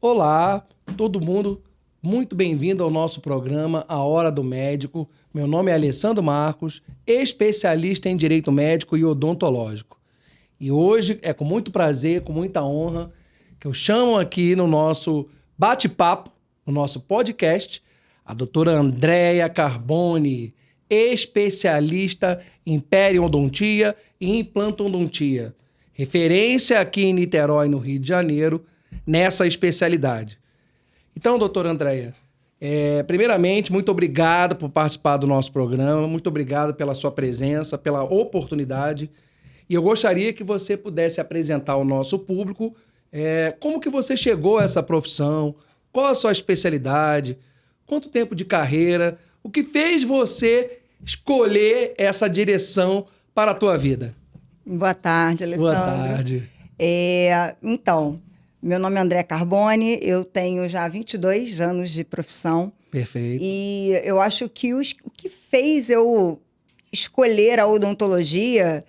Olá, todo mundo, muito bem-vindo ao nosso programa A Hora do Médico. Meu nome é Alessandro Marcos, especialista em Direito Médico e Odontológico. E hoje é com muito prazer, com muita honra, que eu chamo aqui no nosso bate-papo, no nosso podcast, a doutora Andréia Carboni, especialista em periodontia e implantodontia. Referência aqui em Niterói, no Rio de Janeiro, nessa especialidade. Então, doutora Andréia, primeiramente, muito obrigado por participar do nosso programa, muito obrigado pela sua presença, pela oportunidade. E eu gostaria que você pudesse apresentar ao nosso público como que você chegou a essa profissão, qual a sua especialidade, quanto tempo de carreira, o que fez você escolher essa direção para a tua vida. Boa tarde, Alessandro. Boa tarde. Então, meu nome é Andréia Carboni, eu tenho já 22 anos de profissão. Perfeito. E eu acho que o que fez eu escolher a odontologia,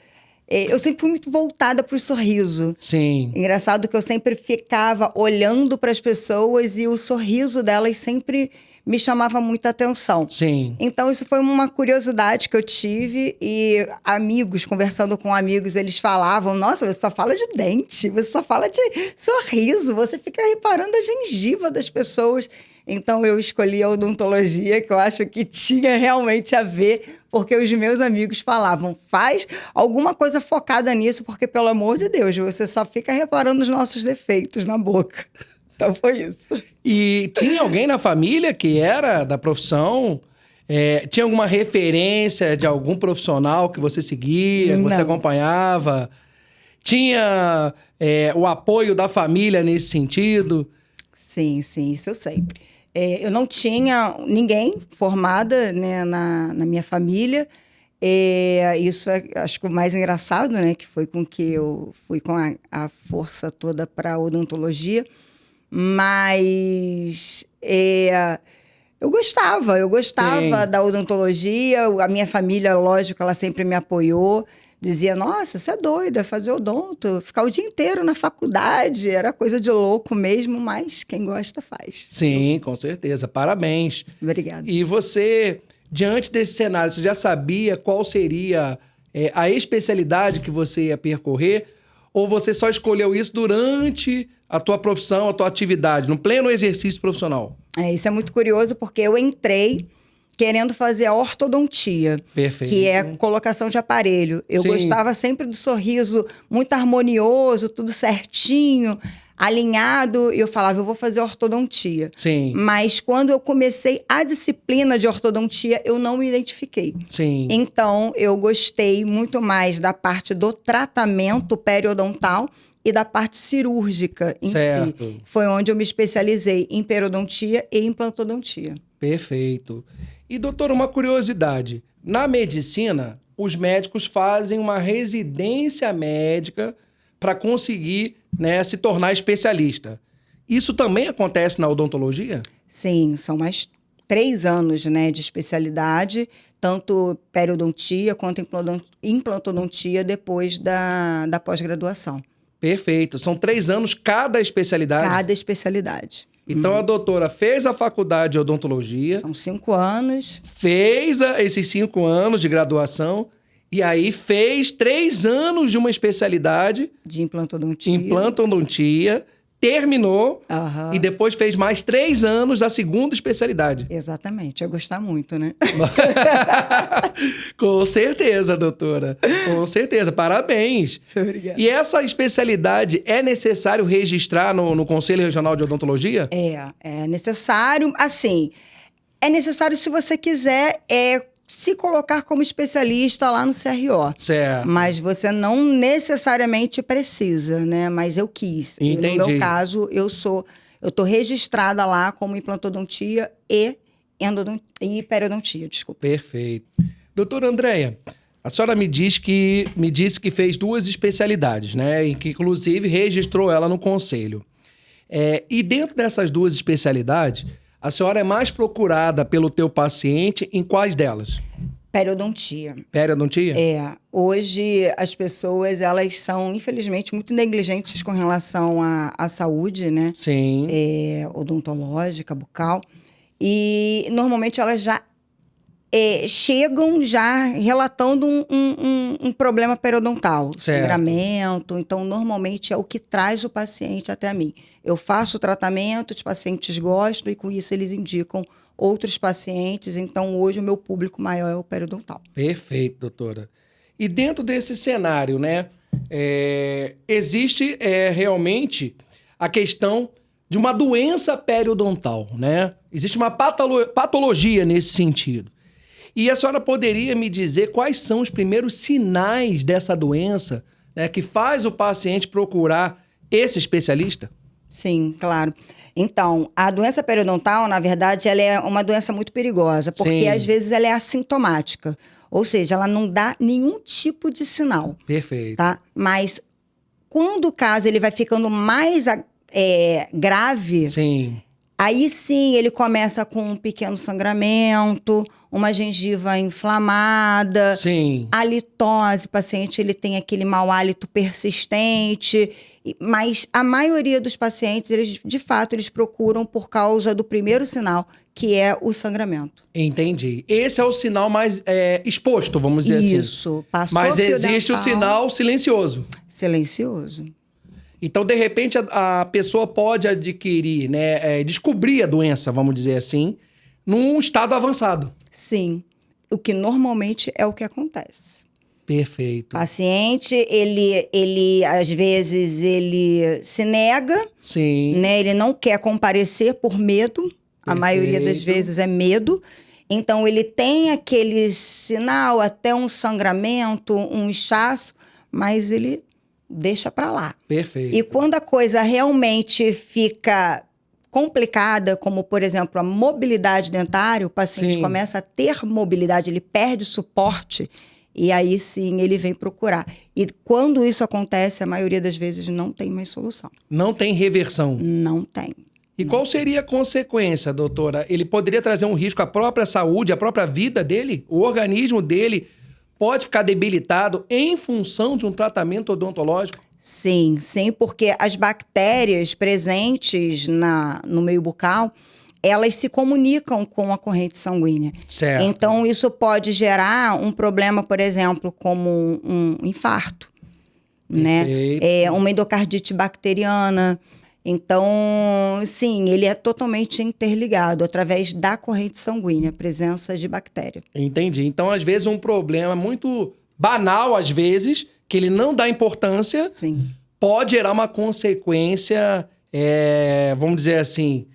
eu sempre fui muito voltada para o sorriso. Sim. Engraçado que eu sempre ficava olhando para as pessoas e o sorriso delas sempre me chamava muita atenção. Sim. Então, isso foi uma curiosidade que eu tive e amigos, conversando com amigos, eles falavam, nossa, você só fala de dente, você só fala de sorriso, você fica reparando a gengiva das pessoas. Então, eu escolhi a odontologia, que eu acho que tinha realmente a ver, porque os meus amigos falavam, faz alguma coisa focada nisso, porque, pelo amor de Deus, você só fica reparando os nossos defeitos na boca. Então, foi isso. E tinha alguém na família que era da profissão? Tinha alguma referência de algum profissional que você seguia, que você acompanhava? Tinha o apoio da família nesse sentido? Sim, isso eu sei. Eu não tinha ninguém formada, né, na minha família. Isso acho que o mais engraçado, né, que foi com que eu fui com a força toda para a odontologia. Mas eu gostava Sim. da odontologia. A minha família, lógico, ela sempre me apoiou. Dizia, nossa, você é doida, fazer odonto, ficar o dia inteiro na faculdade, era coisa de louco mesmo, mas quem gosta faz. Sim, com certeza. Parabéns. Obrigada. E você, diante desse cenário, você já sabia qual seria a especialidade que você ia percorrer? Ou você só escolheu isso durante a tua profissão, a tua atividade, no pleno exercício profissional? Isso é muito curioso, porque eu entrei querendo fazer a ortodontia. Perfeito. Que é a colocação de aparelho. Eu Sim. gostava sempre do sorriso muito harmonioso, tudo certinho, alinhado. E eu falava, eu vou fazer ortodontia. Sim. Mas quando eu comecei a disciplina de ortodontia, eu não me identifiquei. Sim. Então, eu gostei muito mais da parte do tratamento periodontal e da parte cirúrgica em Certo. si. Foi onde eu me especializei em periodontia e implantodontia. Perfeito. E, doutora, uma curiosidade. Na medicina, os médicos fazem uma residência médica para conseguir, né, se tornar especialista. Isso também acontece na odontologia? Sim, são mais 3 anos, né, de especialidade, tanto periodontia quanto implantodontia depois da pós-graduação. Perfeito. São 3 anos cada especialidade? Cada especialidade. Então, a doutora fez a faculdade de odontologia. São 5 anos. Fez esses 5 anos de graduação. E aí fez 3 anos de uma especialidade. De implantodontia. Implantodontia. Terminou. Aham. E depois fez mais 3 anos da segunda especialidade. Exatamente. Ia gostar muito, né? Com certeza, doutora. Com certeza. Parabéns. Obrigada. E essa especialidade é necessário registrar no Conselho Regional de Odontologia? É necessário, assim, é necessário se você quiser se colocar como especialista lá no CRO. Certo. Mas você não necessariamente precisa, né? Mas eu quis. Entendi. E no meu caso, eu tô registrada lá como implantodontia e periodontia, desculpa. Perfeito. Doutora Andréia, a senhora me disse que fez 2 especialidades, né? E que, inclusive, registrou ela no conselho. E dentro dessas 2 especialidades, a senhora é mais procurada pelo teu paciente em quais delas? Periodontia. Periodontia? Hoje as pessoas, elas são, infelizmente, muito negligentes com relação à saúde, né? Sim. Odontológica, bucal. E, normalmente, elas já chegam já relatando um problema periodontal. Certo. Sangramento. Então, normalmente, é o que traz o paciente até mim. Eu faço o tratamento, os pacientes gostam e, com isso, eles indicam outros pacientes. Então, hoje, o meu público maior é o periodontal. Perfeito, doutora. E dentro desse cenário, né, existe realmente a questão de uma doença periodontal, né? Existe uma patologia nesse sentido. E a senhora poderia me dizer quais são os primeiros sinais dessa doença, né, que faz o paciente procurar esse especialista? Sim, claro. Então, a doença periodontal, na verdade, ela é uma doença muito perigosa, porque Sim. às vezes ela é assintomática. Ou seja, ela não dá nenhum tipo de sinal. Perfeito. Tá? Mas quando o caso ele vai ficando mais grave, Sim. aí sim ele começa com um pequeno sangramento, uma gengiva inflamada, Sim. halitose, o paciente ele tem aquele mau hálito persistente, mas a maioria dos pacientes, eles de fato, eles procuram por causa do primeiro sinal, que é o sangramento. Entendi. Esse é o sinal mais exposto, vamos dizer assim. Isso. Passou Mas fio existe o dental, sinal silencioso. silencioso. Então, de repente, a pessoa pode adquirir, né, descobrir a doença, vamos dizer assim, num estado avançado. Sim. O que normalmente é o que acontece. Perfeito. O paciente, ele às vezes, ele se nega, Sim. né? Ele não quer comparecer por medo. A maioria das Perfeito. vezes é medo. Então, ele tem aquele sinal, até um sangramento, um inchaço, mas ele deixa para lá. Perfeito. E quando a coisa realmente fica complicada, como, por exemplo, a mobilidade dentária, o paciente Sim. começa a ter mobilidade, ele perde suporte, e aí sim ele vem procurar. E quando isso acontece, a maioria das vezes não tem mais solução. Não tem reversão. Não tem. E qual seria a consequência, doutora? Ele poderia trazer um risco à própria saúde, à própria vida dele? O organismo dele pode ficar debilitado em função de um tratamento odontológico? Sim, sim, porque as bactérias presentes no meio bucal, elas se comunicam com a corrente sanguínea. Certo. Então, isso pode gerar um problema, por exemplo, como um infarto, né? Perfeito. Uma endocardite bacteriana. Então, sim, ele é totalmente interligado através da corrente sanguínea, a presença de bactéria. Entendi. Então, às vezes, um problema muito banal, às vezes, que ele não dá importância, Sim. pode gerar uma consequência, vamos dizer assim,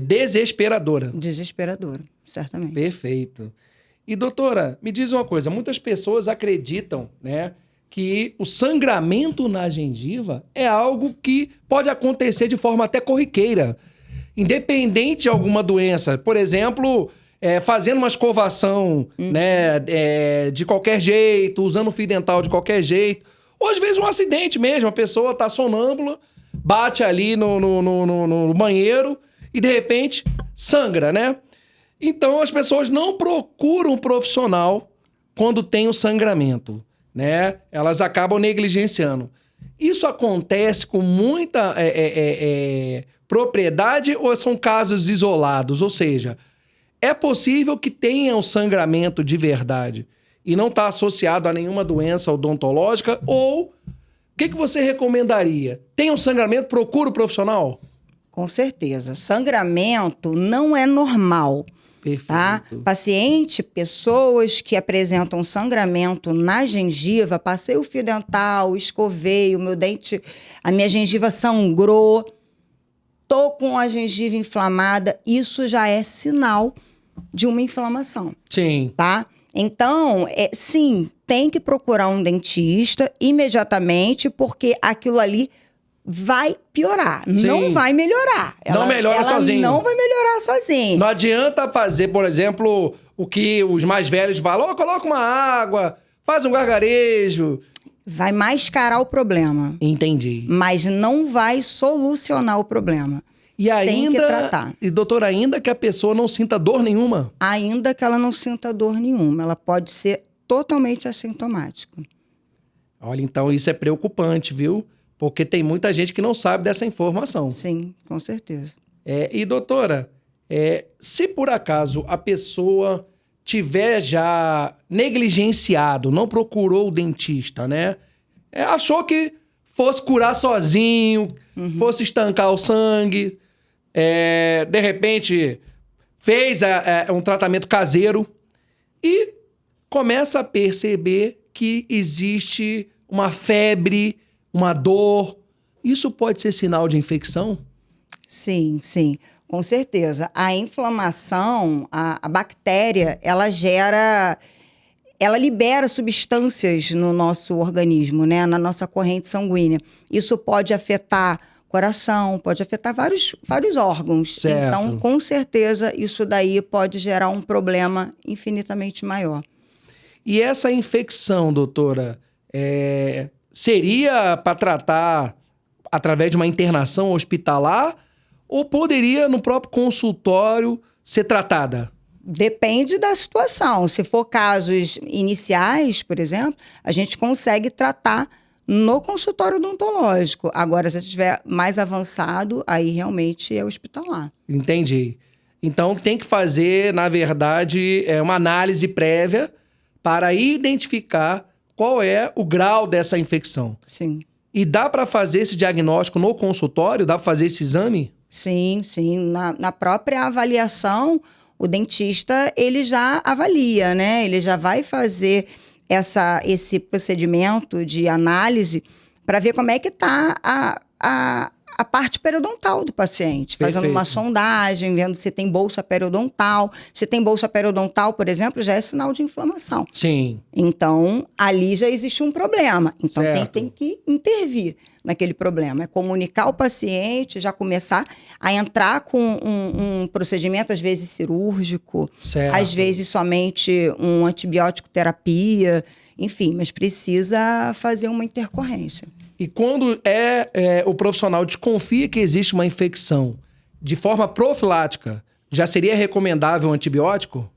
desesperadora. Desesperadora, certamente. Perfeito. E, doutora, me diz uma coisa. Muitas pessoas acreditam, né, que o sangramento na gengiva é algo que pode acontecer de forma até corriqueira, independente de alguma doença. Por exemplo, fazendo uma escovação, né, de qualquer jeito, usando fio dental de qualquer jeito. Ou às vezes um acidente mesmo, a pessoa tá sonâmbula, bate ali no banheiro e de repente sangra, né? Então as pessoas não procuram um profissional quando tem o sangramento, né? Elas acabam negligenciando. Isso acontece com muita propriedade ou são casos isolados? Ou seja, é possível que tenha um sangramento de verdade e não está associado a nenhuma doença odontológica? Ou o que você recomendaria? Tem um sangramento, procura o profissional? Com certeza. Sangramento não é normal. Perfeito. Tá? Paciente, pessoas que apresentam sangramento na gengiva, passei o fio dental, escovei, o meu dente, a minha gengiva sangrou, tô com a gengiva inflamada, isso já é sinal de uma inflamação. Sim. Tá? Então, sim, tem que procurar um dentista imediatamente, porque aquilo ali vai piorar, Sim. não vai melhorar. Não melhora sozinho. Não vai melhorar sozinho. Não adianta fazer, por exemplo, o que os mais velhos falam, coloca uma água, faz um gargarejo. Vai mascarar o problema. Entendi. Mas não vai solucionar o problema. E tem que ainda, tratar. e doutora, ainda que a pessoa não sinta dor nenhuma. Ainda que ela não sinta dor nenhuma, ela pode ser totalmente assintomática. Olha, então isso é preocupante, viu? Porque tem muita gente que não sabe dessa informação. Sim, com certeza. E doutora, se por acaso a pessoa tiver já negligenciado, não procurou o dentista, né? Achou que fosse curar sozinho, fosse estancar o sangue, de repente fez um tratamento caseiro e começa a perceber que existe uma febre, uma dor. Isso pode ser sinal de infecção? Sim, sim, com certeza. A inflamação, a bactéria, ela libera substâncias no nosso organismo, né? Na nossa corrente sanguínea. Isso pode afetar coração, pode afetar vários órgãos. Certo. Então, com certeza, isso daí pode gerar um problema infinitamente maior. E essa infecção, doutora, seria para tratar através de uma internação hospitalar ou poderia no próprio consultório ser tratada? Depende da situação. Se for casos iniciais, por exemplo, a gente consegue tratar no consultório odontológico. Agora, se estiver mais avançado, aí realmente é hospitalar. Entendi. Então tem que fazer, na verdade, uma análise prévia para identificar qual é o grau dessa infecção. Sim. E dá para fazer esse diagnóstico no consultório? Dá para fazer esse exame? Sim, sim. Na própria avaliação, o dentista, ele já avalia, né? Ele já vai fazer esse procedimento de análise para ver como é que está a parte periodontal do paciente. Perfeito. Fazendo uma sondagem, vendo se tem bolsa periodontal. Se tem bolsa periodontal, por exemplo, já é sinal de inflamação. Sim. Então, ali já existe um problema. Então, Certo. tem que intervir naquele problema. É comunicar o paciente, já começar a entrar com um procedimento, às vezes cirúrgico, Certo. às vezes somente um antibiótico terapia, enfim, mas precisa fazer uma intercorrência. E quando o profissional desconfia que existe uma infecção de forma profilática, já seria recomendável um antibiótico?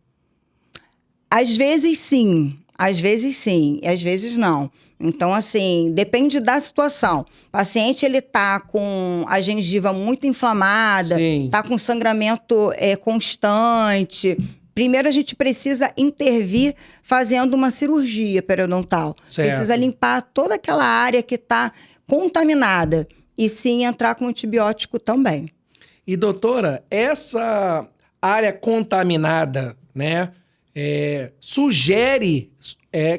Às vezes sim, às vezes não. Então, assim, depende da situação. O paciente, ele tá com a gengiva muito inflamada, Sim. tá com sangramento constante. Primeiro, a gente precisa intervir fazendo uma cirurgia periodontal. Certo. Precisa limpar toda aquela área que está contaminada. E sim, entrar com antibiótico também. E, doutora, essa área contaminada, né, sugere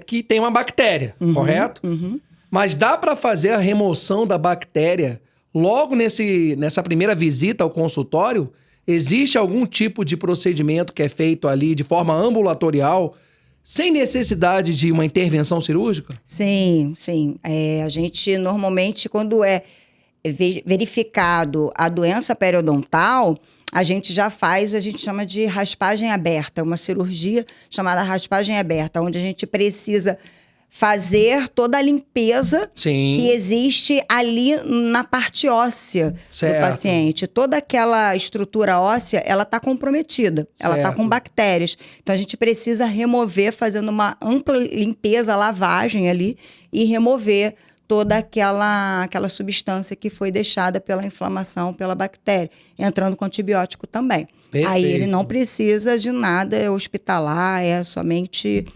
que tem uma bactéria, correto? Uhum. Mas dá para fazer a remoção da bactéria logo nessa primeira visita ao consultório? Existe algum tipo de procedimento que é feito ali de forma ambulatorial, sem necessidade de uma intervenção cirúrgica? Sim, sim. A gente, normalmente, quando é verificado a doença periodontal, a gente já faz, a gente chama de raspagem aberta, uma cirurgia chamada raspagem aberta, onde a gente precisa fazer toda a limpeza Sim. que existe ali na parte óssea Certo. do paciente. Toda aquela estrutura óssea, ela está comprometida, ela está Certo. com bactérias. Então, a gente precisa remover, fazendo uma ampla limpeza, lavagem ali, e remover toda aquela substância que foi deixada pela inflamação, pela bactéria, entrando com antibiótico também. Perfeito. Aí ele não precisa de nada hospitalar, é somente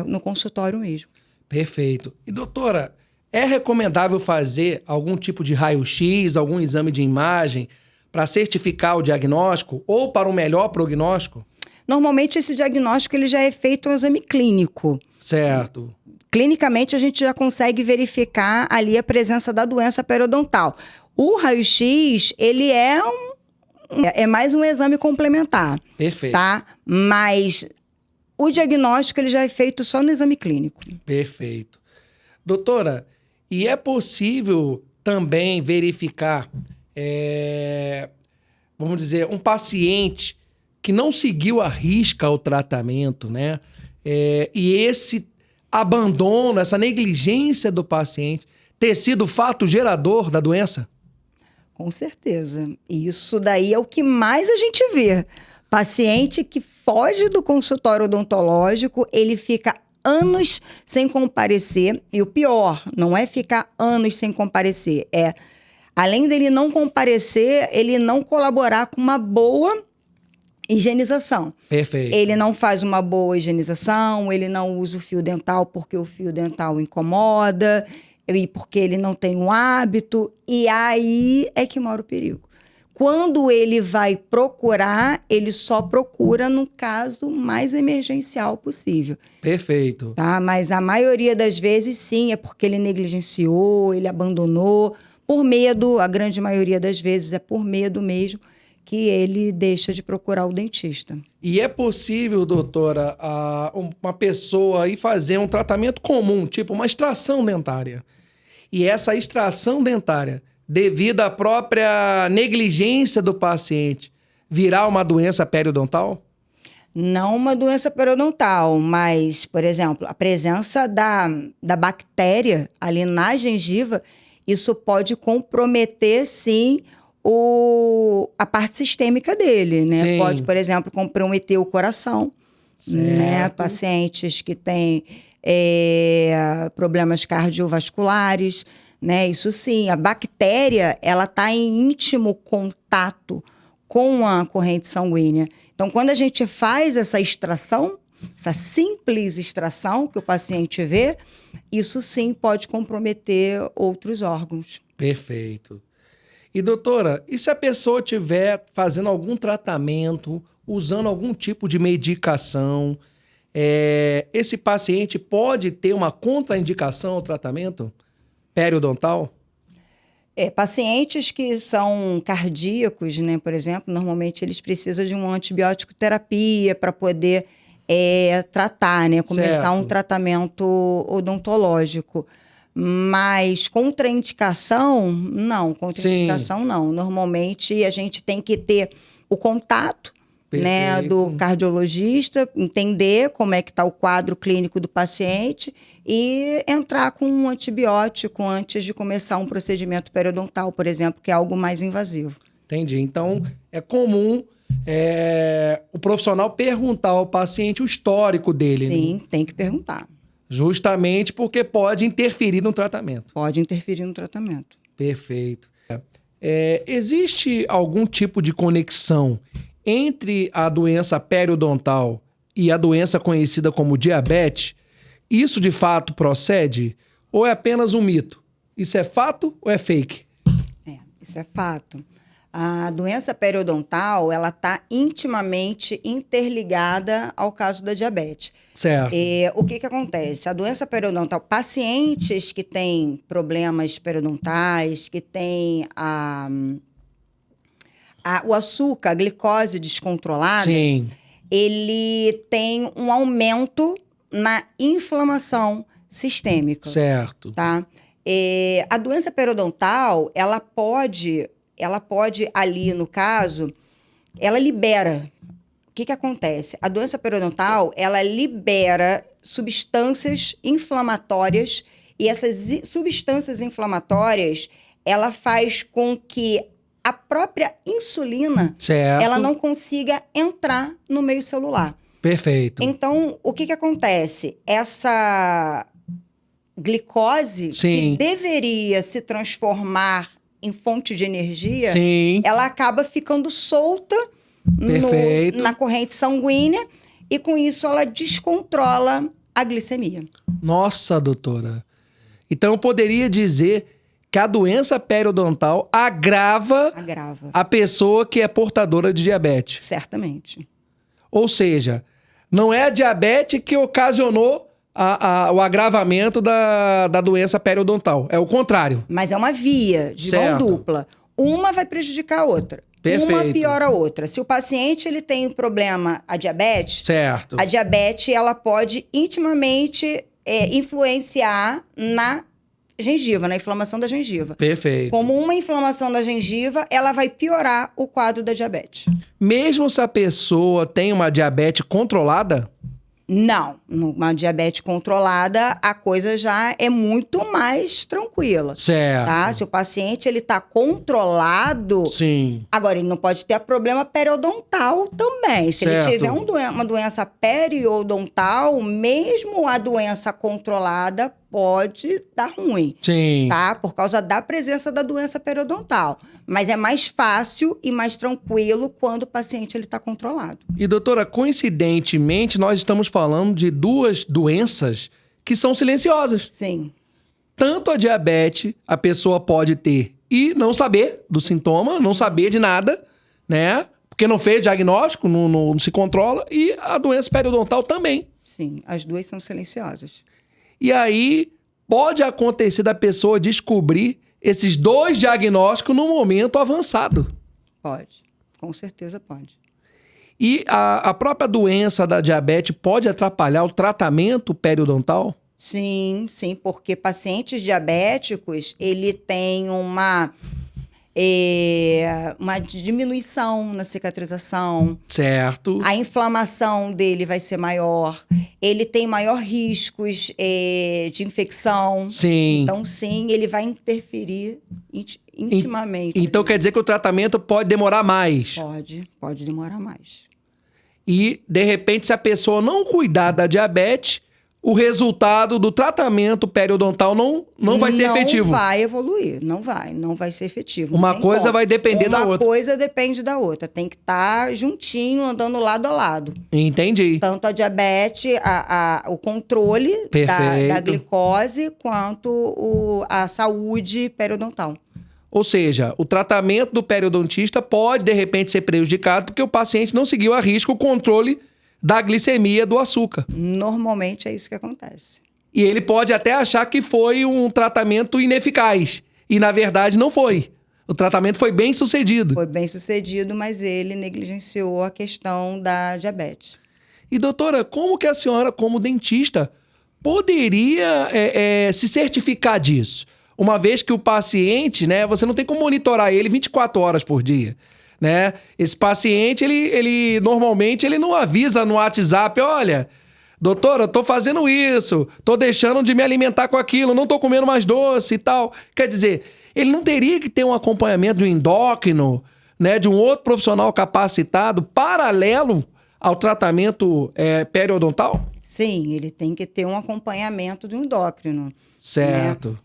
no consultório mesmo. Perfeito. E, doutora, é recomendável fazer algum tipo de raio-x, algum exame de imagem para certificar o diagnóstico ou para um melhor prognóstico? Normalmente, esse diagnóstico ele já é feito um exame clínico. Certo. Clinicamente, a gente já consegue verificar ali a presença da doença periodontal. O raio-x, ele é mais um exame complementar. Perfeito. Tá? Mas o diagnóstico ele já é feito só no exame clínico. Perfeito. Doutora, e é possível também verificar, vamos dizer, um paciente que não seguiu à risca o tratamento, né? E esse abandono, essa negligência do paciente ter sido fato gerador da doença? Com certeza. Isso daí é o que mais a gente vê. Paciente que foge do consultório odontológico, ele fica anos sem comparecer. E o pior, não é ficar anos sem comparecer, além dele não comparecer, ele não colaborar com uma boa higienização. Perfeito. Ele não faz uma boa higienização, ele não usa o fio dental porque o fio dental incomoda, e porque ele não tem um hábito, e aí é que mora o perigo. Quando ele vai procurar, ele só procura no caso mais emergencial possível. Perfeito. Tá? Mas a maioria das vezes, sim, é porque ele negligenciou, ele abandonou, por medo, a grande maioria das vezes é por medo mesmo, que ele deixa de procurar o dentista. E é possível, doutora, uma pessoa ir fazer um tratamento comum, tipo uma extração dentária. E essa extração dentária, devido à própria negligência do paciente, virar uma doença periodontal? Não uma doença periodontal, mas, por exemplo, a presença da bactéria ali na gengiva, isso pode comprometer, sim, a parte sistêmica dele, né? Sim. Pode, por exemplo, comprometer o coração, né? Certo. Pacientes que têm problemas cardiovasculares, né? Isso sim, a bactéria, ela está em íntimo contato com a corrente sanguínea. Então, quando a gente faz essa extração, essa simples extração que o paciente vê, isso sim pode comprometer outros órgãos. Perfeito. E doutora, e se a pessoa estiver fazendo algum tratamento, usando algum tipo de medicação, esse paciente pode ter uma contraindicação ao tratamento periodontal? Pacientes que são cardíacos, né, por exemplo, normalmente eles precisam de uma antibiótico terapia para poder tratar, né, começar um tratamento odontológico. Mas contraindicação, não. Contraindicação, não. Normalmente, a gente tem que ter o contato, né, do cardiologista, entender como é que está o quadro clínico do paciente e entrar com um antibiótico antes de começar um procedimento periodontal, por exemplo, que é algo mais invasivo. Entendi. Então, é comum o profissional perguntar ao paciente o histórico dele. Sim, né? tem que perguntar. Justamente porque pode interferir no tratamento. Pode interferir no tratamento. Perfeito. Existe algum tipo de conexão entre a doença periodontal e a doença conhecida como diabetes? Isso de fato procede? Ou é apenas um mito? Isso é fato ou é fake? Isso é fato. A doença periodontal, ela está intimamente interligada ao caso da diabetes. Certo. O que acontece? A doença periodontal, pacientes que têm problemas periodontais, que têm o açúcar, a glicose descontrolada, Sim. ele tem um aumento na inflamação sistêmica. Certo. Tá? A doença periodontal, ela pode ali, no caso, ela libera. O que acontece? A doença periodontal, ela libera substâncias inflamatórias e essas substâncias inflamatórias, ela faz com que a própria insulina, certo, ela não consiga entrar no meio celular. Perfeito. Então, o que acontece? Essa glicose, Sim, que deveria se transformar em fonte de energia, sim, ela acaba ficando solta na corrente sanguínea e, com isso, ela descontrola a glicemia. Nossa, doutora. Então, eu poderia dizer que a doença periodontal agrava a pessoa que é portadora de diabetes. Certamente. Ou seja, não é a diabetes que ocasionou o agravamento da doença periodontal. É o contrário. Mas é uma via de mão dupla. Uma vai prejudicar a outra. Perfeito. Uma piora a outra. Se o paciente ele tem um problema, a diabetes, certo, a diabetes ela pode intimamente influenciar na gengiva, na inflamação da gengiva. Perfeito. Como uma inflamação da gengiva, ela vai piorar o quadro da diabetes. Mesmo se a pessoa tem uma diabetes controlada? Não, numa diabetes controlada, a coisa já é muito mais tranquila. Certo. Tá? Se o paciente ele tá controlado, Sim. agora ele não pode ter problema periodontal também. Se Certo. ele tiver uma doença periodontal, mesmo a doença controlada pode dar ruim. Sim. Tá? Por causa da presença da doença periodontal. Mas é mais fácil e mais tranquilo quando o paciente está controlado. E, doutora, coincidentemente, nós estamos falando de duas doenças que são silenciosas. Sim. Tanto a diabetes, a pessoa pode ter e não saber do sintoma, não saber de nada, né? Porque não fez diagnóstico, não se controla. E a doença periodontal também. Sim, as duas são silenciosas. E aí, pode acontecer da pessoa descobrir esses dois diagnósticos no momento avançado. Pode, com certeza pode. E a própria doença da diabetes pode atrapalhar o tratamento periodontal? Sim, sim, porque pacientes diabéticos, ele tem uma diminuição na cicatrização. Certo. A inflamação dele vai ser maior. Ele tem maior riscos de infecção. Sim. Então, sim, ele vai interferir intimamente. Então quer dizer que o tratamento pode demorar mais. Pode demorar mais. E, de repente, se a pessoa não cuidar da diabetes, o resultado do tratamento periodontal não vai ser efetivo. Não vai evoluir, não vai ser efetivo. Uma coisa vai depender da outra. Uma coisa depende da outra. Tem que estar juntinho, andando lado a lado. Entendi. Tanto a diabetes, o controle da glicose, quanto a saúde periodontal. Ou seja, o tratamento do periodontista pode, de repente, ser prejudicado porque o paciente não seguiu a risco o controle da glicemia do açúcar. Normalmente é isso que acontece. E ele pode até achar que foi um tratamento ineficaz. E, na verdade, não foi. O tratamento foi bem sucedido. Foi bem sucedido, mas ele negligenciou a questão da diabetes. E, doutora, como que a senhora, como dentista, poderia se certificar disso? Uma vez que o paciente, né, você não tem como monitorar ele 24 horas por dia, né? Esse paciente, ele normalmente ele não avisa no WhatsApp, olha, doutora, eu tô fazendo isso, tô deixando de me alimentar com aquilo, não tô comendo mais doce e tal. Quer dizer, ele não teria que ter um acompanhamento de um endócrino, né, de um outro profissional capacitado paralelo ao tratamento periodontal? Sim, ele tem que ter um acompanhamento de um endócrino. Certo. Né?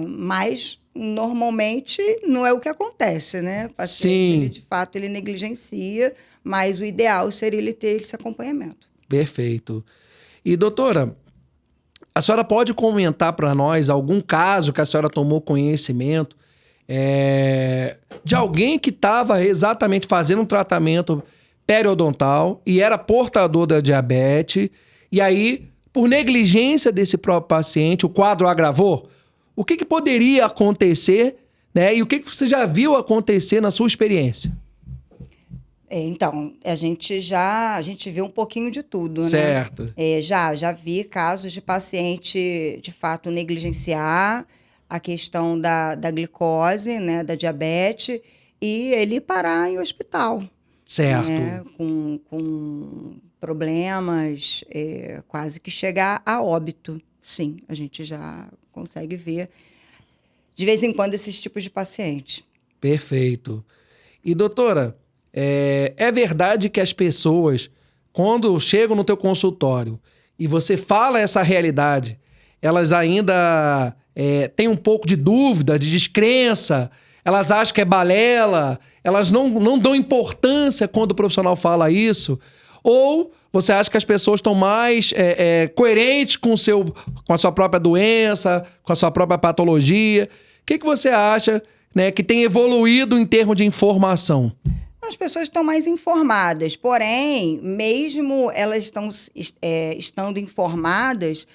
Mas normalmente não é o que acontece, né? O paciente, ele, de fato, ele negligencia, mas o ideal seria ele ter esse acompanhamento. Perfeito. E, doutora, a senhora pode comentar para nós algum caso que a senhora tomou conhecimento de alguém que estava exatamente fazendo um tratamento periodontal e era portador da diabetes, e aí, por negligência desse próprio paciente, o quadro agravou? O que poderia acontecer, né? E o que você já viu acontecer na sua experiência? Então, a gente vê um pouquinho de tudo, né? Certo. Já vi casos de paciente, de fato, negligenciar a questão da glicose, né? Da diabetes, e ele parar em hospital. Certo. Né? Com problemas, quase que chegar a óbito. Sim, a gente já consegue ver, de vez em quando, esses tipos de pacientes. Perfeito. E, doutora, é verdade que as pessoas, quando chegam no teu consultório e você fala essa realidade, elas ainda têm um pouco de dúvida, de descrença, elas acham que é balela, elas não dão importância quando o profissional fala isso? Ou você acha que as pessoas estão mais coerentes com a sua própria doença, com a sua própria patologia? O que você acha, né, que tem evoluído em termos de informação? As pessoas estão mais informadas, porém, mesmo elas estando informadas,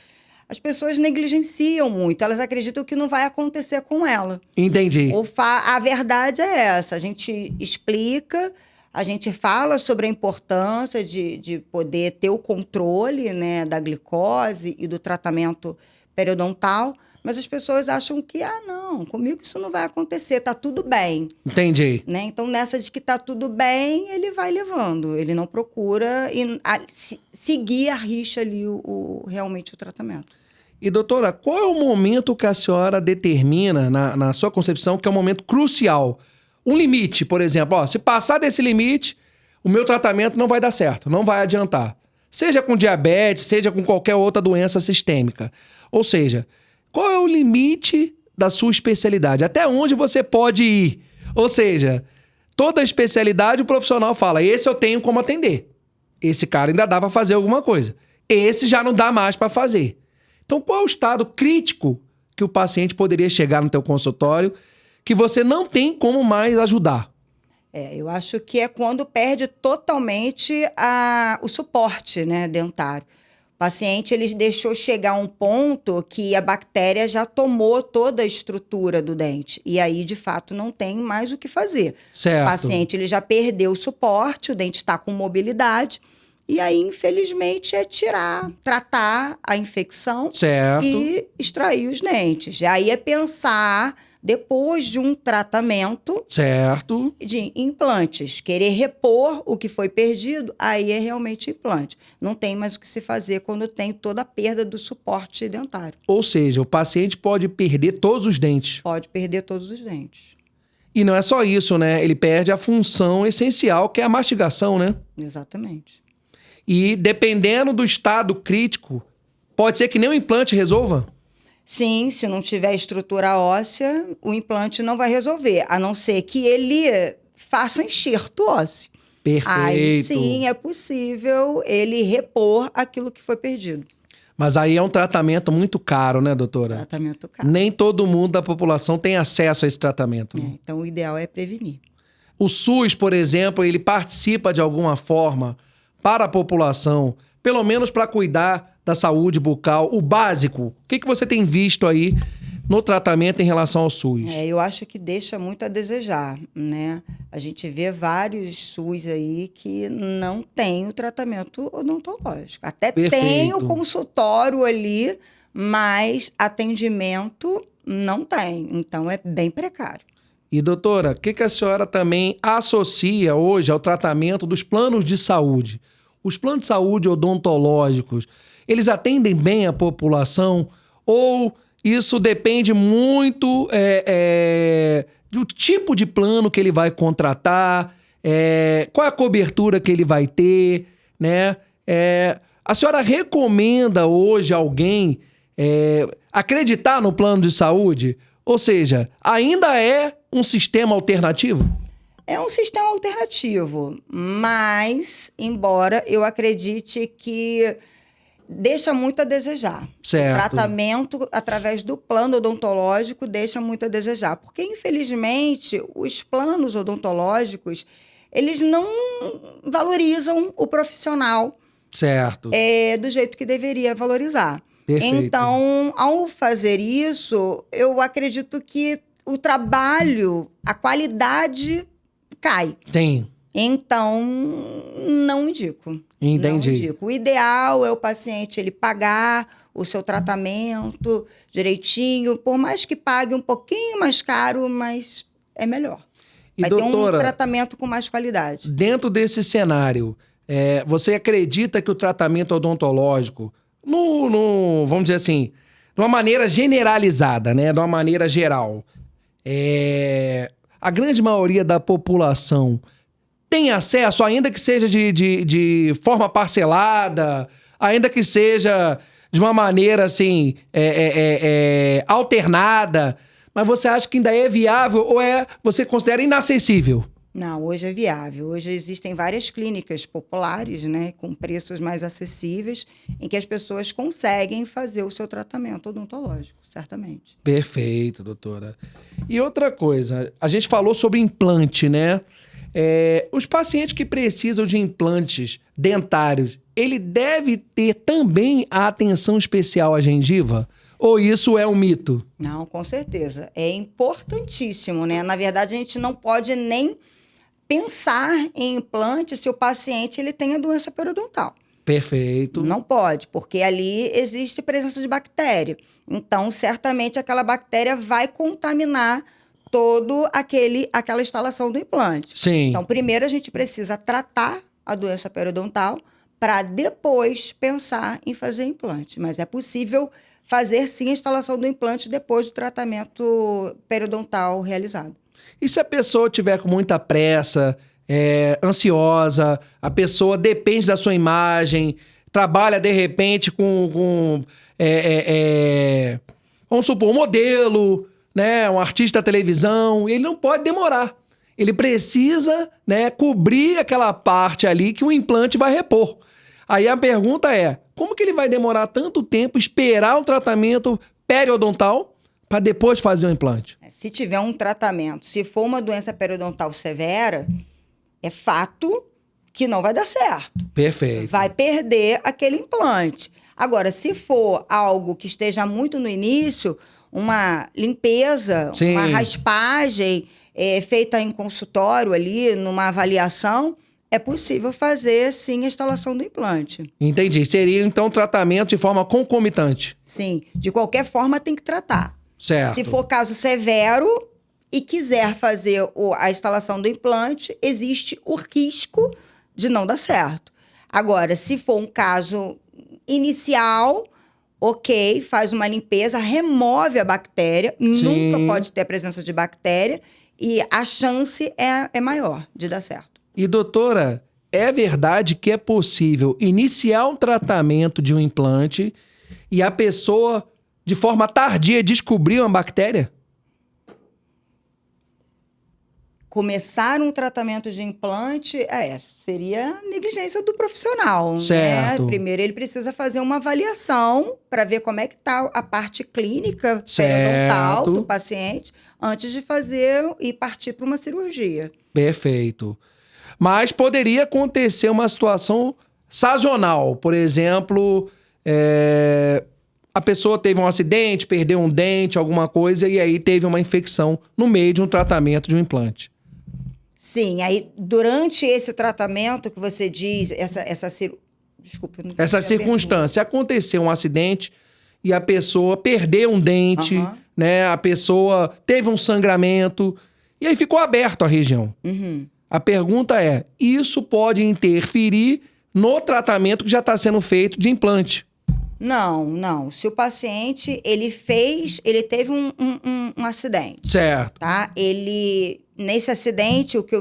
as pessoas negligenciam muito. Elas acreditam que não vai acontecer com ela. Entendi. A verdade é essa. A gente explica, a gente fala sobre a importância de poder ter o controle, né, da glicose e do tratamento periodontal, Mas as pessoas acham que, não, comigo isso não vai acontecer, tá tudo bem. Entendi. Né? Então, nessa de que tá tudo bem, ele vai levando. Ele não procura seguir a rixa ali realmente o tratamento. E, doutora, qual é o momento que a senhora determina, na sua concepção, que é um momento crucial? Um limite, por exemplo. Se passar desse limite, o meu tratamento não vai dar certo, não vai adiantar. Seja com diabetes, seja com qualquer outra doença sistêmica. Ou seja, qual é o limite da sua especialidade? Até onde você pode ir? Ou seja, toda especialidade o profissional fala, esse eu tenho como atender. Esse cara ainda dá para fazer alguma coisa. Esse já não dá mais para fazer. Então, qual é o estado crítico que o paciente poderia chegar no teu consultório que você não tem como mais ajudar? Eu acho que é quando perde totalmente o suporte, né, dentário. O paciente ele deixou chegar a um ponto que a bactéria já tomou toda a estrutura do dente. E aí, de fato, não tem mais o que fazer. Certo. O paciente ele já perdeu o suporte, o dente está com mobilidade. E aí, infelizmente, é tratar a infecção Certo. e extrair os dentes. E aí é pensar, depois de um tratamento Certo. de implantes, querer repor o que foi perdido, aí é realmente implante. Não tem mais o que se fazer quando tem toda a perda do suporte dentário. Ou seja, o paciente pode perder todos os dentes. Pode perder todos os dentes. E não é só isso, né? Ele perde a função essencial, que é a mastigação, né? Exatamente. E dependendo do estado crítico, pode ser que nem o implante resolva? Sim, se não tiver estrutura óssea, o implante não vai resolver, a não ser que ele faça enxerto ósseo. Perfeito. Aí sim é possível ele repor aquilo que foi perdido. Mas aí é um tratamento muito caro, né, doutora? Tratamento caro. Nem todo mundo da população tem acesso a esse tratamento. Então o ideal é prevenir. O SUS, por exemplo, ele participa de alguma forma para a população, pelo menos para cuidar da saúde bucal, o básico. O que você tem visto aí no tratamento em relação ao SUS? Eu acho que deixa muito a desejar, né? A gente vê vários SUS aí que não tem o tratamento odontológico. Até tem o consultório ali, mas atendimento não tem. Então, é bem precário. E, doutora, o que a senhora também associa hoje ao tratamento dos planos de saúde? Os planos de saúde odontológicos, eles atendem bem a população ou isso depende muito do tipo de plano que ele vai contratar, qual é a cobertura que ele vai ter, né? A senhora recomenda hoje alguém acreditar no plano de saúde? Ou seja, ainda é um sistema alternativo? É um sistema alternativo, mas, embora eu acredite que deixa muito a desejar. Certo. O tratamento, através do plano odontológico, deixa muito a desejar. Porque, infelizmente, os planos odontológicos, eles não valorizam o profissional. Certo. Do jeito que deveria valorizar. Perfeito. Então, ao fazer isso, eu acredito que o trabalho, a qualidade cai. Sim. Então, não indico. Entendi. Não indico. O ideal é o paciente ele pagar o seu tratamento direitinho, por mais que pague um pouquinho mais caro, mas é melhor. E, vai doutora, ter um tratamento com mais qualidade. Dentro desse cenário, você acredita que o tratamento odontológico, vamos dizer assim, de uma maneira generalizada, né? De uma maneira geral, a grande maioria da população tem acesso, ainda que seja de forma parcelada, ainda que seja de uma maneira assim, alternada, mas você acha que ainda é viável ou você considera inacessível? Não, hoje é viável. Hoje existem várias clínicas populares, né, com preços mais acessíveis, em que as pessoas conseguem fazer o seu tratamento odontológico, certamente. Perfeito, doutora. E outra coisa, a gente falou sobre implante, né? Os pacientes que precisam de implantes dentários, ele deve ter também a atenção especial à gengiva? Ou isso é um mito? Não, com certeza. É importantíssimo, né? Na verdade, a gente não pode nem pensar em implante se o paciente ele tem a doença periodontal. Perfeito. Não pode, porque ali existe presença de bactéria. Então, certamente, aquela bactéria vai contaminar aquela instalação do implante. Sim. Então, primeiro a gente precisa tratar a doença periodontal para depois pensar em fazer implante. Mas é possível fazer, sim, a instalação do implante depois do tratamento periodontal realizado. E se a pessoa tiver com muita pressa, ansiosa, a pessoa depende da sua imagem, trabalha de repente vamos supor, um modelo, né, um artista da televisão, ele não pode demorar. Ele precisa, né, cobrir aquela parte ali que o implante vai repor. Aí a pergunta é, como que ele vai demorar tanto tempo esperar um tratamento periodontal para depois fazer o implante? Se tiver um tratamento, se for uma doença periodontal severa, é fato que não vai dar certo. Perfeito. Vai perder aquele implante. Agora, se for algo que esteja muito no início, uma limpeza, Sim. uma raspagem feita em consultório ali, numa avaliação, é possível fazer, sim, a instalação do implante. Entendi. Seria, então, tratamento de forma concomitante. Sim. De qualquer forma, tem que tratar. Certo. Se for caso severo e quiser fazer a instalação do implante, existe o risco de não dar certo. Agora, se for um caso inicial, ok, faz uma limpeza, remove a bactéria, Sim. nunca pode ter a presença de bactéria e a chance é maior de dar certo. E, doutora, é verdade que é possível iniciar um tratamento de um implante e a pessoa, de forma tardia, descobrir uma bactéria? Começar um tratamento de implante, seria negligência do profissional, Certo. né? Primeiro ele precisa fazer uma avaliação para ver como é que está a parte clínica Certo. periodontal do paciente antes de fazer e partir para uma cirurgia. Perfeito. Mas poderia acontecer uma situação sazonal. Por exemplo, a pessoa teve um acidente, perdeu um dente, alguma coisa, e aí teve uma infecção no meio de um tratamento de um implante. Sim, aí durante esse tratamento que você diz, desculpa, eu não Essa entendi a circunstância, aconteceu um acidente e a pessoa perdeu um dente, né? A pessoa teve um sangramento e aí ficou aberto a região. Uhum. A pergunta é, isso pode interferir no tratamento que já está sendo feito de implante? Não. Se o paciente, ele teve um acidente. Certo. Tá? Nesse acidente, o que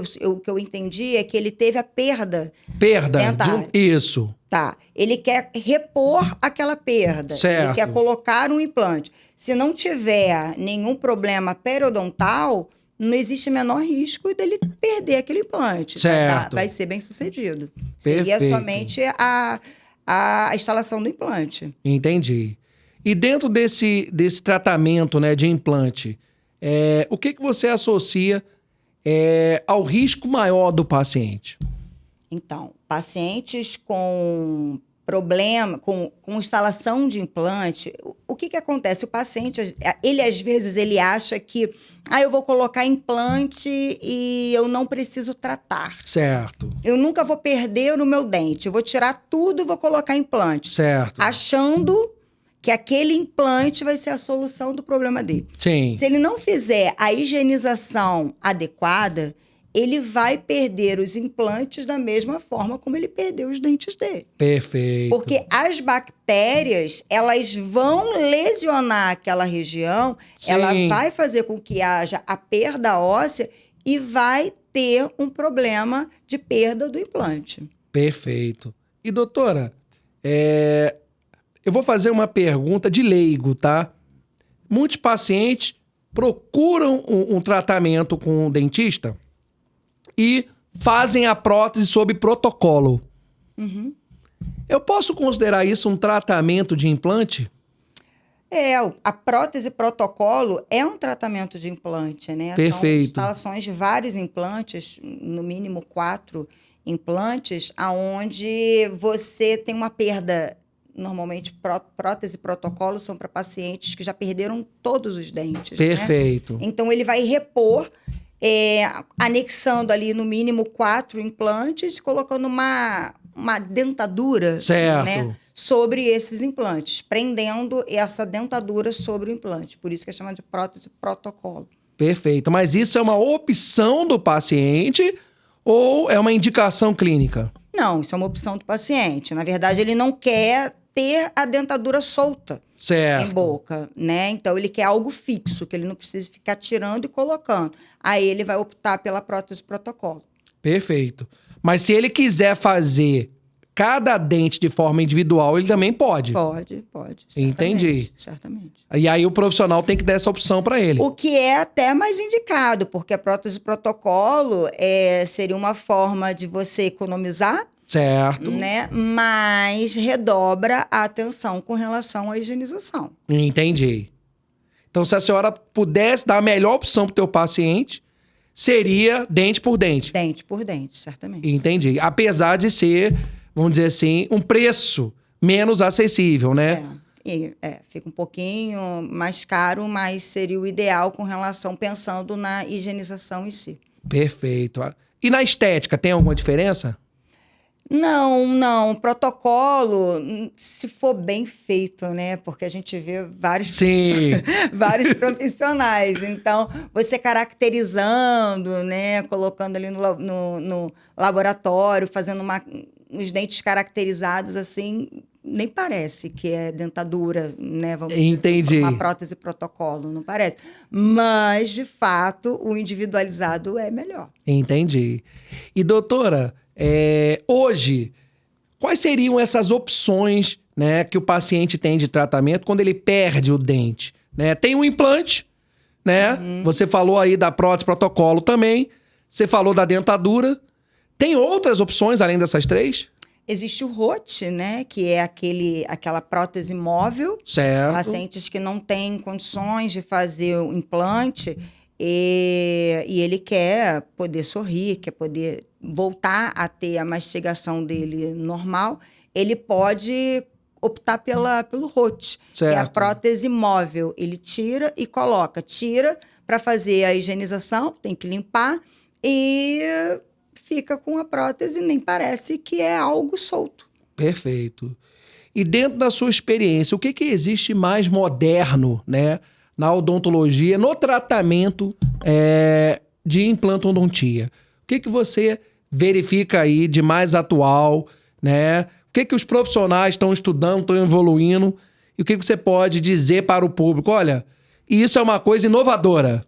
eu entendi é que ele teve a perda. Perda. Dentária. Isso. Tá. Ele quer repor aquela perda. Certo. Ele quer colocar um implante. Se não tiver nenhum problema periodontal, não existe o menor risco dele perder aquele implante. Certo. Vai ser bem sucedido. Perfeito. Seria somente a instalação do implante. Entendi. E dentro desse tratamento, né, de implante, o que você associa ao risco maior do paciente? Então, pacientes com problema, com instalação de implante, o que acontece? O paciente, ele às vezes, ele acha que eu vou colocar implante e eu não preciso tratar. Certo. Eu nunca vou perder no meu dente. Eu vou tirar tudo e vou colocar implante. Certo. Achando que aquele implante vai ser a solução do problema dele. Sim. Se ele não fizer a higienização adequada, ele vai perder os implantes da mesma forma como ele perdeu os dentes dele. Perfeito. Porque as bactérias, elas vão lesionar aquela região, Sim. ela vai fazer com que haja a perda óssea e vai ter um problema de perda do implante. Perfeito. E, doutora, eu vou fazer uma pergunta de leigo, tá? Muitos pacientes procuram um tratamento com um dentista e fazem a prótese sob protocolo. Uhum. Eu posso considerar isso um tratamento de implante? A prótese protocolo é um tratamento de implante, né? Perfeito. São instalações de vários implantes, no mínimo 4 implantes, aonde você tem uma perda. Normalmente, prótese protocolo são para pacientes que já perderam todos os dentes. Perfeito. Né? Então, ele vai repor anexando ali no mínimo 4 implantes, colocando uma dentadura, Certo. né, sobre esses implantes, prendendo essa dentadura sobre o implante. Por isso que é chamado de prótese protocolo. Perfeito. Mas isso é uma opção do paciente ou é uma indicação clínica? Não, isso é uma opção do paciente. Na verdade, ele não quer ter a dentadura solta em Certo. boca, né? Então, ele quer algo fixo, que ele não precise ficar tirando e colocando. Aí, ele vai optar pela prótese protocolo. Perfeito. Mas se ele quiser fazer cada dente de forma individual, ele também pode. Pode. Entendi. Certamente. E aí o profissional tem que dar essa opção para ele. O que é até mais indicado, porque a prótese protocolo seria uma forma de você economizar, Certo. né? Mas redobra a atenção com relação à higienização. Entendi. Então, se a senhora pudesse dar a melhor opção pro teu paciente, seria dente por dente. Dente por dente, certamente. Entendi. Apesar de ser, vamos dizer assim, um preço menos acessível, né? Fica um pouquinho mais caro, mas seria o ideal com relação, pensando na higienização em si. Perfeito. E na estética, tem alguma diferença? Não. Protocolo, se for bem feito, né? Porque a gente vê vários, Sim. vários profissionais. Então, você caracterizando, né? Colocando ali no laboratório, fazendo os dentes caracterizados, assim, nem parece que é dentadura, né? Vamos Entendi. dizer, uma prótese protocolo, não parece. Mas, de fato, o individualizado é melhor. Entendi. E, doutora, hoje, quais seriam essas opções, né, que o paciente tem de tratamento quando ele perde o dente? Né? Tem um implante, né? Você falou aí da prótese protocolo também. Você falou da dentadura. Tem outras opções além dessas 3? Existe o ROT, né? Que é aquela prótese móvel. Certo. Pacientes que não têm condições de fazer o implante e ele quer poder sorrir, quer poder voltar a ter a mastigação dele normal, ele pode optar pelo ROT, que é a Certo. prótese móvel. Ele tira e coloca. Tira para fazer a higienização, tem que limpar e fica com a prótese, nem parece que é algo solto. Perfeito. E dentro da sua experiência, o que existe mais moderno, né, na odontologia, no tratamento de implantodontia? O que você verifica aí de mais atual, né? O que os profissionais estão estudando, estão evoluindo? E o que você pode dizer para o público? Olha, isso é uma coisa inovadora.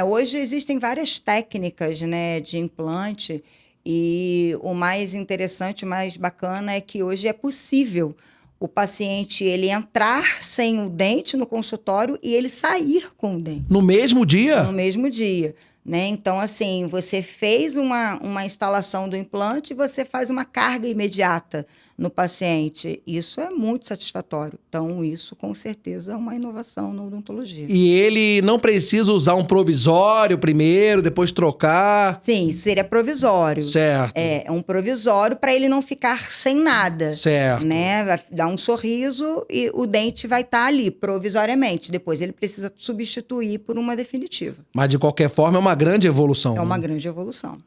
Hoje existem várias técnicas, né, de implante e o mais interessante, o mais bacana é que hoje é possível o paciente ele entrar sem o dente no consultório e ele sair com o dente. No mesmo dia? No mesmo dia. Né? Então, assim, você fez uma instalação do implante e você faz uma carga imediata no paciente. Isso é muito satisfatório. Então, isso, com certeza, é uma inovação na odontologia. E ele não precisa usar um provisório primeiro, depois trocar? Sim, isso seria provisório. Certo. É um provisório para ele não ficar sem nada. Certo. Né? Vai dar um sorriso e o dente vai estar ali, provisoriamente. Depois ele precisa substituir por uma definitiva. Mas, de qualquer forma, é uma grande evolução. É uma grande evolução.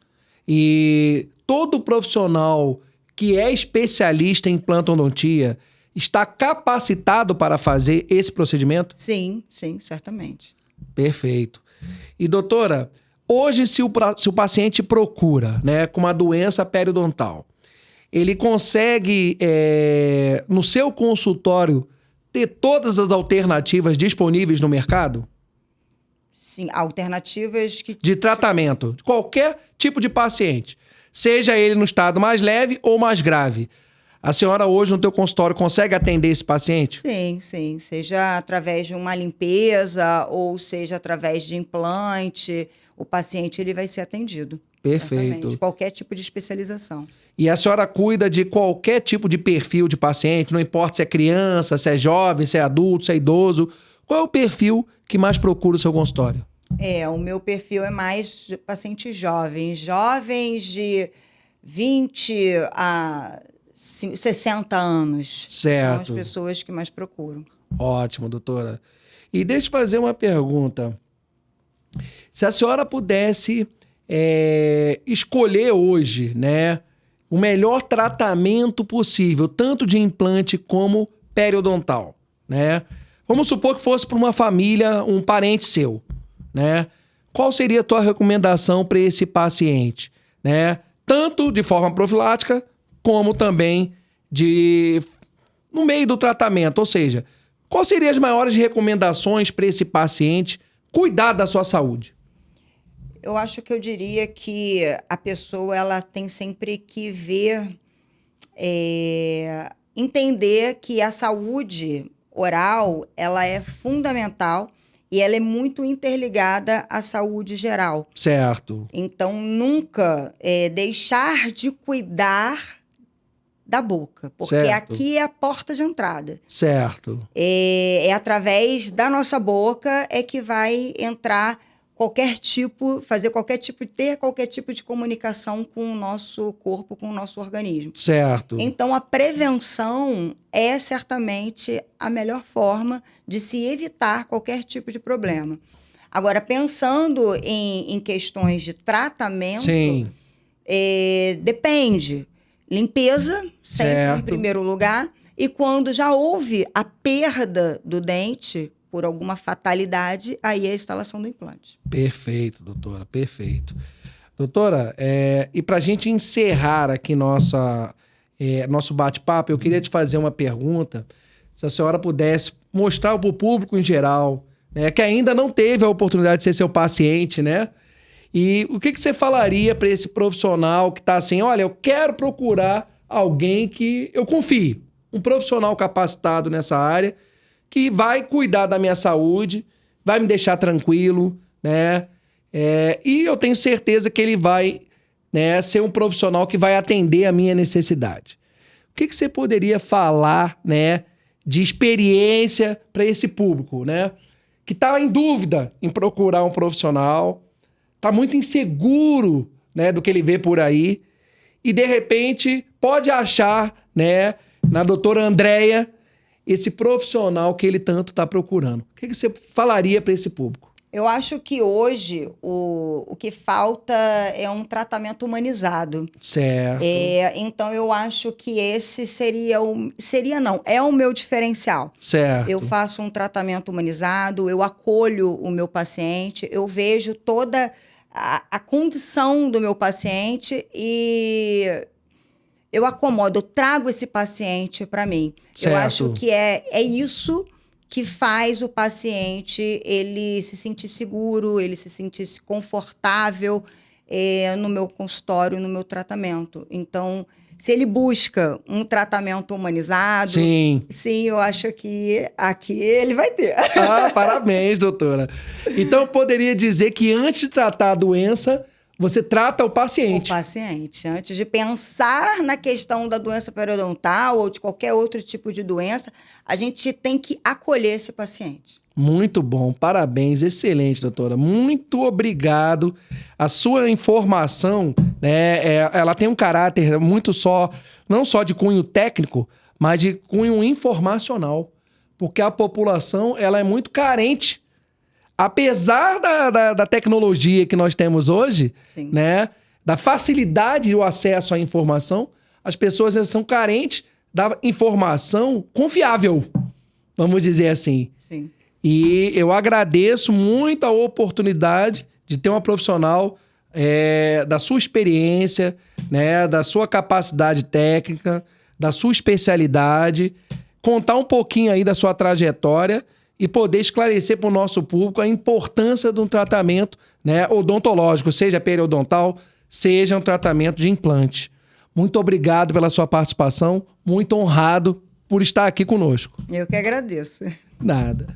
E todo profissional que é especialista em implantodontia está capacitado para fazer esse procedimento? Sim, certamente. Perfeito. E, doutora, hoje, se o paciente procura, né, com uma doença periodontal, ele consegue, no seu consultório, ter todas as alternativas disponíveis no mercado? Sim, alternativas que... De tratamento, de qualquer tipo de paciente. Seja ele no estado mais leve ou mais grave. A senhora hoje no teu consultório consegue atender esse paciente? Sim. Seja através de uma limpeza ou seja através de implante, o paciente ele vai ser atendido. Perfeito. Certamente. Qualquer tipo de especialização. E a senhora cuida de qualquer tipo de perfil de paciente, não importa se é criança, se é jovem, se é adulto, se é idoso. Qual é o perfil que mais procura o seu consultório? O meu perfil é mais de pacientes jovens. Jovens de 20 a 60 anos. Certo. São as pessoas que mais procuram. Ótimo, doutora. E deixa eu fazer uma pergunta. Se a senhora pudesse escolher hoje, né, o melhor tratamento possível, tanto de implante como periodontal, né? Vamos supor que fosse para uma família, um parente seu, né? Qual seria a tua recomendação para esse paciente, né? Tanto de forma profilática, como também no meio do tratamento. Ou seja, quais seriam as maiores recomendações para esse paciente cuidar da sua saúde? Eu acho que eu diria que a pessoa ela tem sempre que ver, entender que a saúde oral ela é fundamental e ela é muito interligada à saúde geral. Certo. Então, nunca deixar de cuidar da boca, porque Certo. aqui é a porta de entrada. Certo. É através da nossa boca que vai entrar ter qualquer tipo de comunicação com o nosso corpo, com o nosso organismo. Certo. Então, a prevenção é certamente a melhor forma de se evitar qualquer tipo de problema. Agora, pensando em questões de tratamento, Sim. Depende. Limpeza, sempre Certo. em primeiro lugar. E quando já houve a perda do dente por alguma fatalidade, aí é a instalação do implante. Perfeito, doutora, perfeito. Doutora, e para a gente encerrar aqui nosso bate-papo, eu queria te fazer uma pergunta, se a senhora pudesse mostrar para o público em geral, né, que ainda não teve a oportunidade de ser seu paciente, né? E o que você falaria para esse profissional que está assim, olha, eu quero procurar alguém que eu confie, um profissional capacitado nessa área, que vai cuidar da minha saúde, vai me deixar tranquilo, né? E eu tenho certeza que ele vai, né, ser um profissional que vai atender a minha necessidade. O que você poderia falar, né, de experiência para esse público, né? Que está em dúvida em procurar um profissional, está muito inseguro, né, do que ele vê por aí, e de repente pode achar, né, na doutora Andréia, esse profissional que ele tanto está procurando. O que você falaria para esse público? Eu acho que hoje o que falta é um tratamento humanizado. Certo. Então, eu acho que esse é o meu diferencial. Certo. Eu faço um tratamento humanizado, eu acolho o meu paciente, eu vejo toda a condição do meu paciente e eu acomodo, eu trago esse paciente para mim. Certo. Eu acho que é isso que faz o paciente ele se sentir seguro, ele se sentir confortável no meu consultório, no meu tratamento. Então, se ele busca um tratamento humanizado, sim, eu acho que aqui ele vai ter. Parabéns, doutora. Então, eu poderia dizer que antes de tratar a doença, você trata o paciente. O paciente. Antes de pensar na questão da doença periodontal ou de qualquer outro tipo de doença, a gente tem que acolher esse paciente. Muito bom, parabéns, excelente, doutora. Muito obrigado. A sua informação, né, ela tem um caráter não só de cunho técnico, mas de cunho informacional. Porque a população, ela é muito carente. Apesar da tecnologia que nós temos hoje, Sim. né, da facilidade do acesso à informação, as pessoas são carentes da informação confiável, vamos dizer assim. Sim. E eu agradeço muito a oportunidade de ter uma profissional da sua experiência, né, da sua capacidade técnica, da sua especialidade, contar um pouquinho aí da sua trajetória e poder esclarecer para o nosso público a importância de um tratamento, né, odontológico, seja periodontal, seja um tratamento de implante. Muito obrigado pela sua participação, muito honrado por estar aqui conosco. Eu que agradeço. Nada.